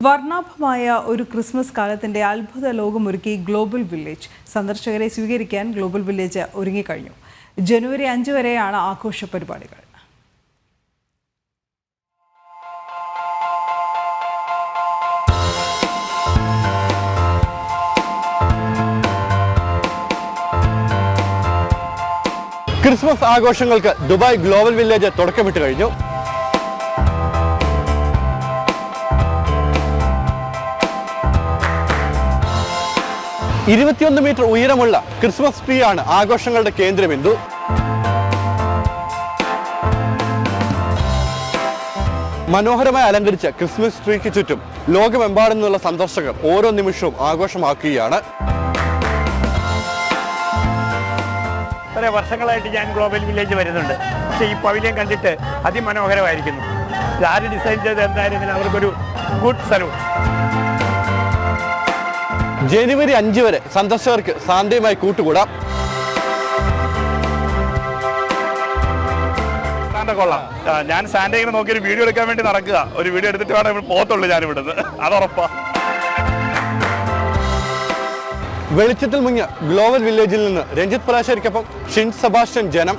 വർണ്ണാഭമായ ഒരു ക്രിസ്മസ് കാലത്തിന്റെ അത്ഭുത ലോകമൊരുക്കി ഗ്ലോബൽ വില്ലേജ്. സന്ദർശകരെ സ്വീകരിക്കാൻ ഗ്ലോബൽ വില്ലേജ് ഒരുങ്ങിക്കഴിഞ്ഞു. ജനുവരി 5 വരെയാണ് ആഘോഷ പരിപാടികൾ. ക്രിസ്മസ് ആഘോഷങ്ങൾക്ക് ദുബായ് ഗ്ലോബൽ വില്ലേജ് തുടക്കമിട്ട് കഴിഞ്ഞു. മീറ്റർ ഉയരമുള്ള ക്രിസ്മസ് ട്രീ ആണ് ആഘോഷങ്ങളുടെ കേന്ദ്രബിന്ദു. മനോഹരമായി അലങ്കരിച്ച ക്രിസ്മസ് ട്രീക്ക് ചുറ്റും ലോകമെമ്പാടും നിന്നുള്ള സന്ദർശകർ ഓരോ നിമിഷവും ആഘോഷമാക്കുകയാണ്. കുറേ വർഷങ്ങളായിട്ട് ഞാൻ ഗ്ലോബൽ വില്ലേജ് വരുന്നുണ്ട്. പക്ഷേ ഈ പവിലിയൻ കണ്ടിട്ട് അതിമനോഹരമായിരിക്കുന്നു. ആര് ഡിസൈൻ ചെയ്ത് എന്തായിരുന്നാലും അവർക്കൊരു ഗുഡ് സല്യൂട്ട്. ജനുവരി 5 വരെ സന്ദർശകർക്ക് സാന്റയുമായി കൂട്ടുകൂടാം. സാന്റ കൊള്ളാം. ഞാൻ സാന്റ ഇങ്ങനെ നോക്കി ഒരു വീഡിയോ എടുക്കാൻ വേണ്ടി നടക്കുക. ഒരു വീഡിയോ എടുത്തിട്ട് വേണം പോകത്തുള്ളൂ ഞാൻ ഇവിടുന്ന്, അതുറപ്പാ. വെളിച്ചത്തിൽ മുങ്ങിയ ഗ്ലോബൽ വില്ലേജിൽ നിന്ന് രഞ്ജിത്ത് പലാശ്ശേരിക്കൊപ്പം ഷിൻ സെബാസ്റ്റ്യൻ, ജനം.